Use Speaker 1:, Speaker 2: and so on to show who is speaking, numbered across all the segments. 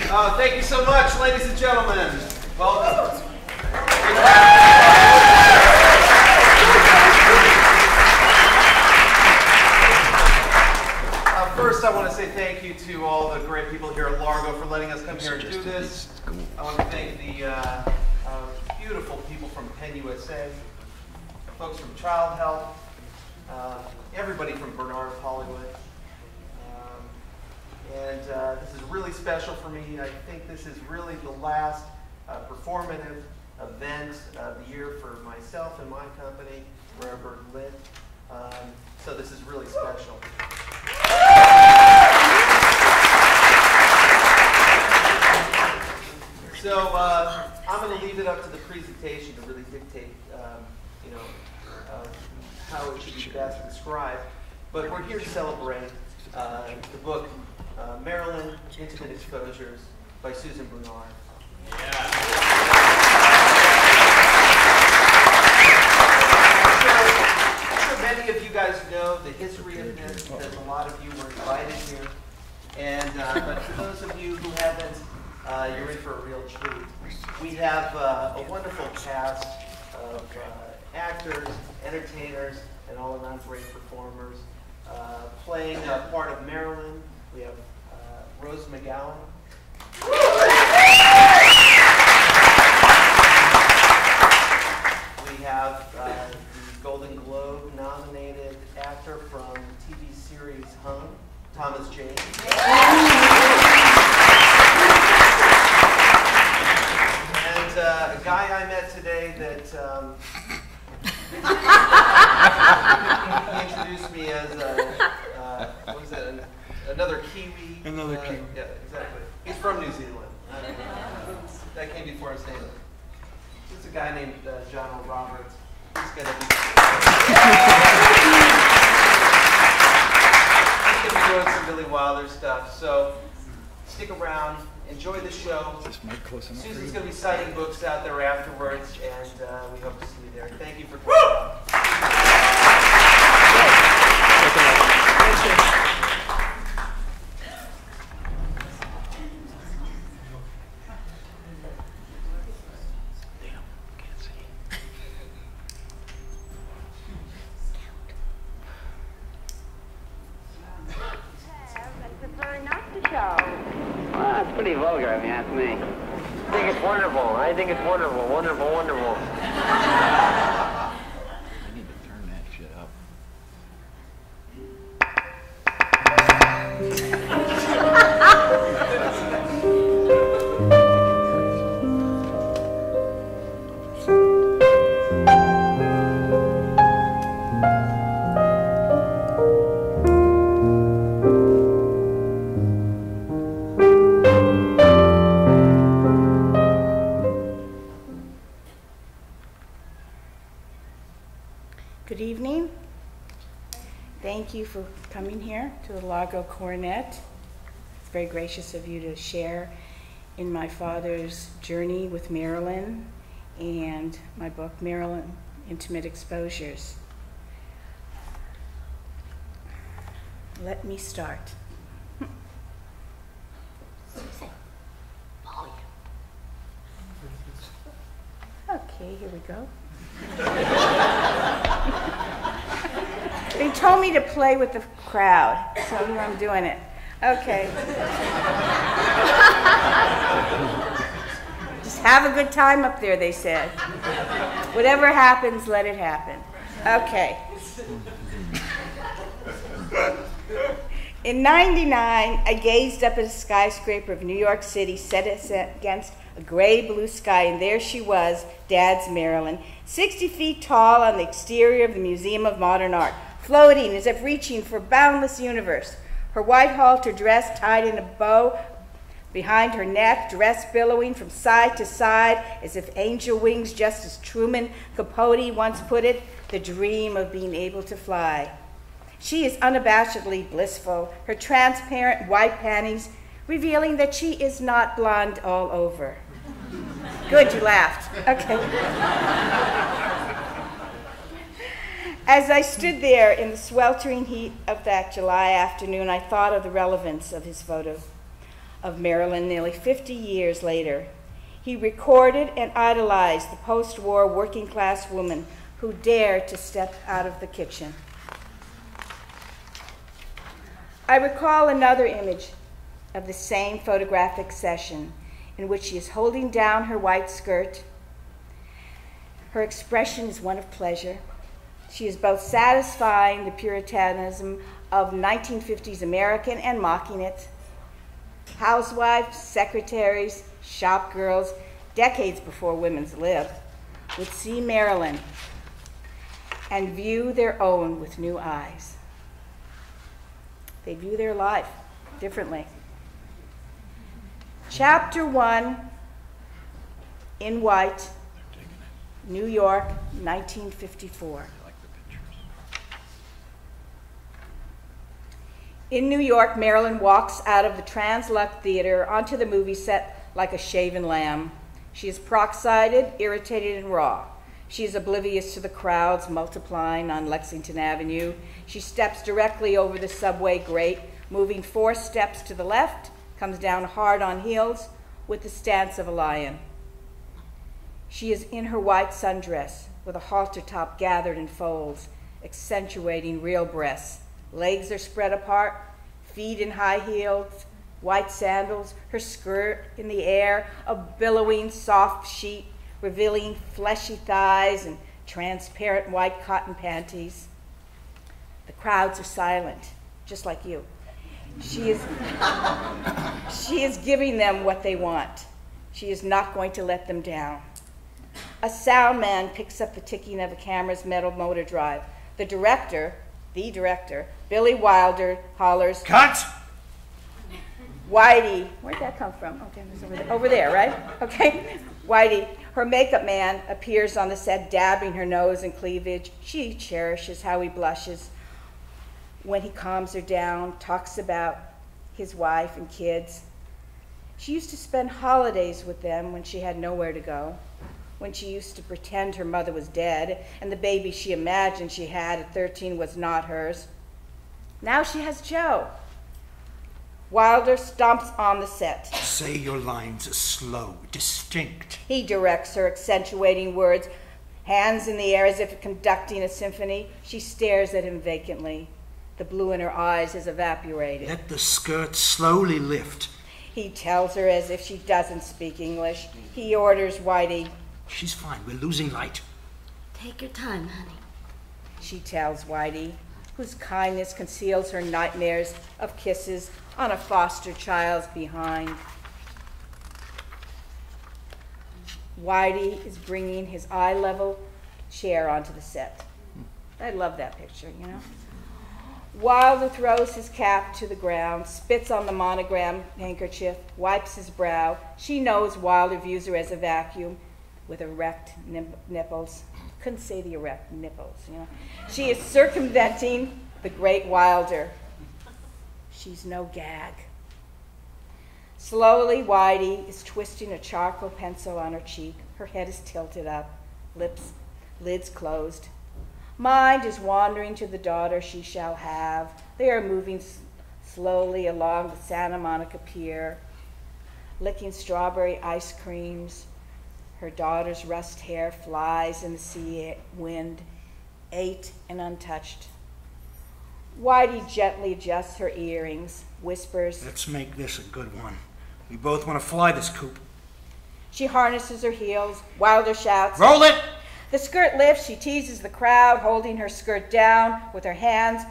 Speaker 1: Thank you so much, ladies and gentlemen. Welcome. First, I want to say thank you to all the great people here at Largo for letting us come here and do this. I want to thank the beautiful people from Penn USA, folks from Child Health, everybody from Bernard Hollywood. And this is really special for me. I think this is really the last performative event of the year for myself and my company, Rare Lit. So this is really special. So I'm going to leave it up to the presentation to really dictate, how it should be best described. But we're here to celebrate the book Marilyn, Intimate Exposures by Susan Bernard. Yeah. I'm sure many of you guys know the history of this because a lot of you were invited here. And but for those of you who haven't, you're in for a real treat. We have a wonderful cast of actors, entertainers, and all-around great performers. Playing part of Marilyn, we have Rose McGowan. We have the Golden Globe nominated actor from the TV series Hung, Thomas Jane. And a guy I met today that he introduced me as what was that? Another Kiwi.
Speaker 2: Another Kiwi.
Speaker 1: Yeah, exactly. He's from New Zealand. That came before his name. There's a guy named John Roberts. He's gonna be doing some really wilder stuff. So stick around, enjoy the show.
Speaker 2: Is this mic close enough?
Speaker 1: Susan's gonna be citing books out there afterwards, and we hope to see you there. Thank you for coming.
Speaker 3: That's pretty vulgar, if you ask me. I think it's wonderful. I think it's wonderful, wonderful, wonderful.
Speaker 2: I need to turn that shit up.
Speaker 4: Good evening. Thank you for coming here to the Largo Coronet. It's very gracious of you to share in my father's journey with Marilyn and my book, Marilyn, Intimate Exposures. Let me start. Okay, here we go. They told me to play with the crowd, so here I'm doing it. Okay. Just have a good time up there, they said. Whatever happens, let it happen. Okay. In '99, I gazed up at a skyscraper of New York City set against a gray blue sky, and there she was, Dad's Marilyn, 60 feet tall on the exterior of the Museum of Modern Art, floating as if reaching for a boundless universe. Her white halter dress tied in a bow behind her neck, dress billowing from side to side as if angel wings, just as Truman Capote once put it, the dream of being able to fly. She is unabashedly blissful, her transparent white panties revealing that she is not blonde all over. Good, you laughed. Okay. As I stood there in the sweltering heat of that July afternoon, I thought of the relevance of his photo. of Marilyn nearly 50 years later. He recorded and idolized the post-war working-class woman who dared to step out of the kitchen. I recall another image of the same photographic session in which she is holding down her white skirt. Her expression is one of pleasure. She is both satisfying the puritanism of 1950s American and mocking it. Housewives, secretaries, shop girls, decades before women's lib, would see Marilyn and view their own with new eyes. They view their life differently. Chapter 1, in white, New York, 1954. In New York, Marilyn walks out of the Trans-Luck Theater onto the movie set like a shaven lamb. She is peroxided, irritated, and raw. She is oblivious to the crowds multiplying on Lexington Avenue. She steps directly over the subway grate, moving 4 steps to the left, comes down hard on heels with the stance of a lion. She is in her white sundress with a halter top gathered in folds, accentuating real breasts. Legs are spread apart, feet in high heels, white sandals, her skirt in the air, a billowing soft sheet revealing fleshy thighs and transparent white cotton panties. The crowds are silent, just like you. She is giving them what they want. She is not going to let them down. A sound man picks up the ticking of a camera's metal motor drive. The director, Billy Wilder, hollers, "Cut!" Whitey, where'd that come from? Okay, it was over there, right? Okay, Whitey, her makeup man, appears on the set, dabbing her nose and cleavage. She cherishes how he blushes when he calms her down, talks about his wife and kids. She used to spend holidays with them when she had nowhere to go, when she used to pretend her mother was dead and the baby she imagined she had at 13 was not hers. Now she has Joe. Wilder stomps on the set.
Speaker 5: Say your lines slow, distinct.
Speaker 4: He directs her, accentuating words, hands in the air as if conducting a symphony. She stares at him vacantly. The blue in her eyes has evaporated.
Speaker 5: Let the skirt slowly lift.
Speaker 4: He tells her as if she doesn't speak English. He orders Whitey.
Speaker 5: She's fine, we're losing light.
Speaker 6: Take your time, honey.
Speaker 4: She tells Whitey, whose kindness conceals her nightmares of kisses on a foster child's behind. Whitey is bringing his eye-level chair onto the set. I love that picture, you know? Wilder throws his cap to the ground, spits on the monogram handkerchief, wipes his brow. She knows Wilder views her as a vacuum with erect nipples. Couldn't say the erect nipples, you know? She is circumventing the great Wilder. She's no gag. Slowly, Whitey is twisting a charcoal pencil on her cheek. Her head is tilted up, lids closed. Mind is wandering to the daughter she shall have. They are moving slowly along the Santa Monica Pier, licking strawberry ice creams. Her daughter's rust hair flies in the sea wind, ate and untouched. Whitey gently adjusts her earrings, whispers,
Speaker 5: "Let's make this a good one. We both want to fly this coop."
Speaker 4: She harnesses her heels. Wilder shouts,
Speaker 5: "Roll it!"
Speaker 4: The skirt lifts. She teases the crowd, holding her skirt down with her hands.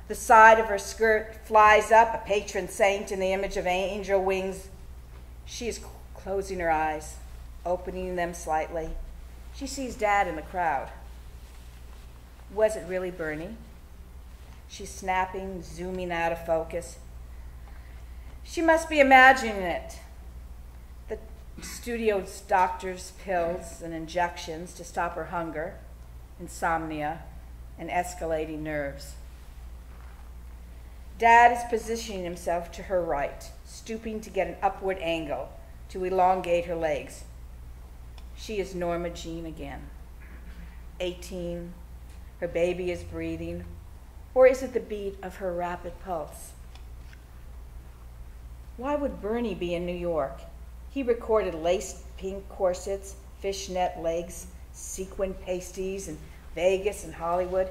Speaker 4: The side of her skirt flies up, a patron saint in the image of angel wings. She is closing her eyes, opening them slightly. She sees Dad in the crowd. Was it really Bernie? She's snapping, zooming out of focus. She must be imagining it. The studio's doctor's pills and injections to stop her hunger, insomnia, and escalating nerves. Dad is positioning himself to her right, stooping to get an upward angle to elongate her legs. She is Norma Jean again. 18, her baby is breathing, or is it the beat of her rapid pulse? Why would Bernie be in New York? He recorded lace pink corsets, fishnet legs, sequin pasties in Vegas and Hollywood.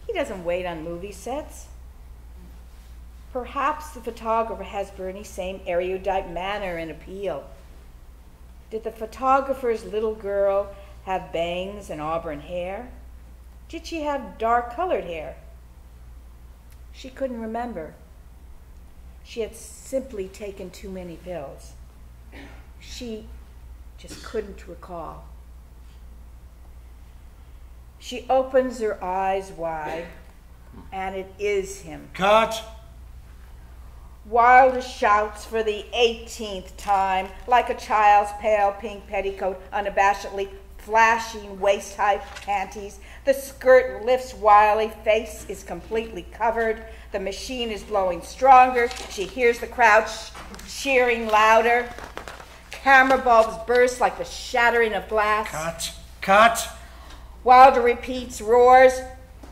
Speaker 4: He doesn't wait on movie sets. Perhaps the photographer has Bernie's same erudite manner and appeal. Did the photographer's little girl have bangs and auburn hair? Did she have dark-colored hair? She couldn't remember. She had simply taken too many pills. She just couldn't recall. She opens her eyes wide, and it is him.
Speaker 5: Cut!
Speaker 4: Wilder shouts for the 18th time, like a child's pale pink petticoat unabashedly flashing waist-high panties. The skirt lifts wildly, face is completely covered. The machine is blowing stronger. She hears the crowd cheering louder. Camera bulbs burst like the shattering of glass.
Speaker 5: Cut! Cut!
Speaker 4: Wilder repeats, roars.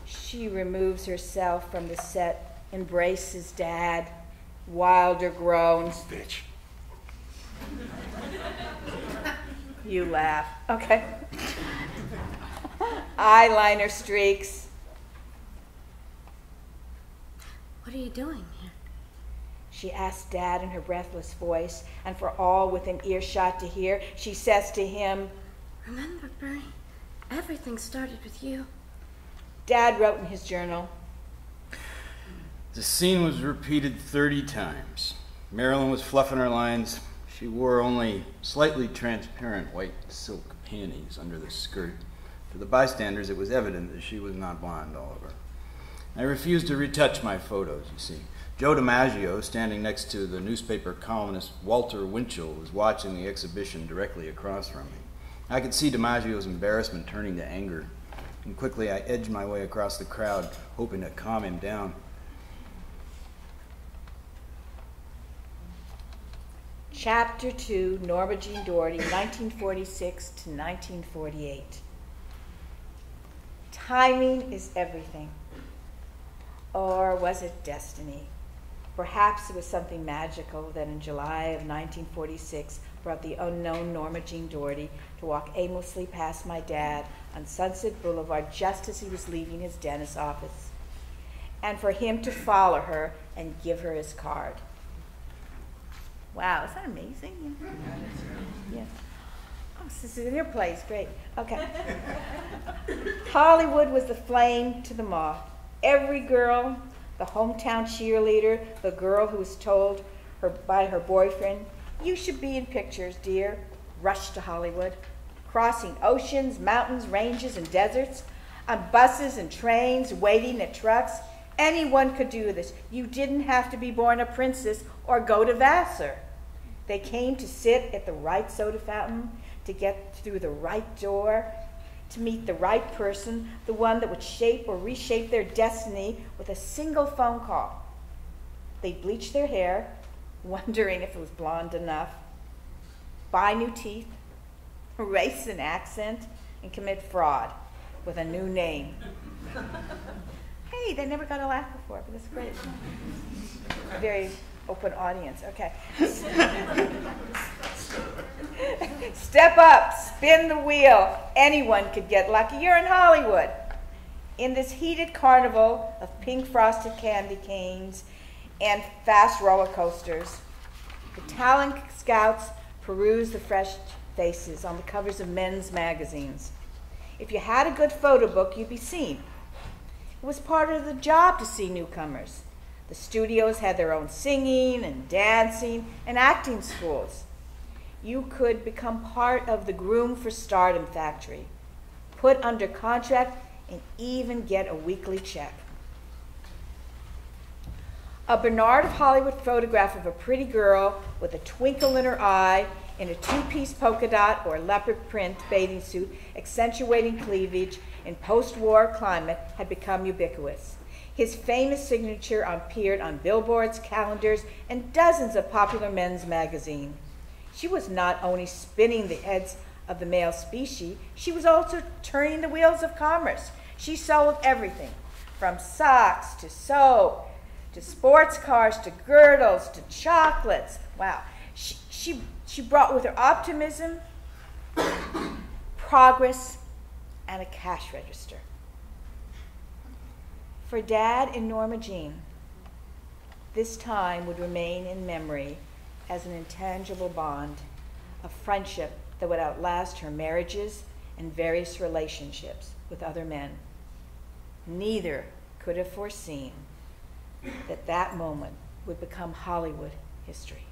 Speaker 4: She removes herself from the set, embraces Dad. Wilder groans.
Speaker 5: Bitch.
Speaker 4: You laugh. Okay. Eyeliner streaks.
Speaker 6: What are you doing here?
Speaker 4: She asks Dad in her breathless voice, and for all within earshot to hear, she says to him,
Speaker 6: Remember, Bernie, everything started with you.
Speaker 4: Dad wrote in his journal,
Speaker 2: The scene was repeated 30 times. Marilyn was fluffing her lines. She wore only slightly transparent white silk panties under the skirt. To the bystanders, it was evident that she was not blonde all over. I refused to retouch my photos, you see. Joe DiMaggio, standing next to the newspaper columnist Walter Winchell, was watching the exhibition directly across from me. I could see DiMaggio's embarrassment turning to anger, and quickly I edged my way across the crowd, hoping to calm him down.
Speaker 4: Chapter 2, Norma Jean Doherty, 1946 to 1948. Timing is everything. Or was it destiny? Perhaps it was something magical that in July of 1946 brought the unknown Norma Jean Doherty to walk aimlessly past my dad on Sunset Boulevard just as he was leaving his dentist's office, and for him to follow her and give her his card. Wow, is that amazing? Yeah. Oh, this is in your place, great. Okay. Hollywood was the flame to the moth. Every girl, the hometown cheerleader, the girl who was told by her boyfriend, you should be in pictures, dear, rushed to Hollywood, crossing oceans, mountains, ranges, and deserts, on buses and trains, waiting at trucks. Anyone could do this. You didn't have to be born a princess or go to Vassar. They came to sit at the right soda fountain, to get through the right door, to meet the right person, the one that would shape or reshape their destiny with a single phone call. They'd bleach their hair, wondering if it was blonde enough, buy new teeth, erase an accent, and commit fraud with a new name. Hey, they never got a laugh before, but that's great. Very open audience, okay. Step up, spin the wheel. Anyone could get lucky. You're in Hollywood. In this heated carnival of pink frosted candy canes and fast roller coasters, the talent scouts peruse the fresh faces on the covers of men's magazines. If you had a good photo book, you'd be seen. It was part of the job to see newcomers. The studios had their own singing and dancing and acting schools. You could become part of the Groom for Stardom factory, put under contract, and even get a weekly check. A Bernard of Hollywood photograph of a pretty girl with a twinkle in her eye in a two-piece polka dot or leopard print bathing suit accentuating cleavage in post-war climate had become ubiquitous. His famous signature appeared on billboards, calendars, and dozens of popular men's magazines. She was not only spinning the heads of the male species, she was also turning the wheels of commerce. She sold everything, from socks to soap to sports cars, to girdles, to chocolates. Wow. She brought with her optimism, progress, and a cash register. For Dad and Norma Jean, this time would remain in memory as an intangible bond, a friendship that would outlast her marriages and various relationships with other men. Neither could have foreseen that that moment would become Hollywood history.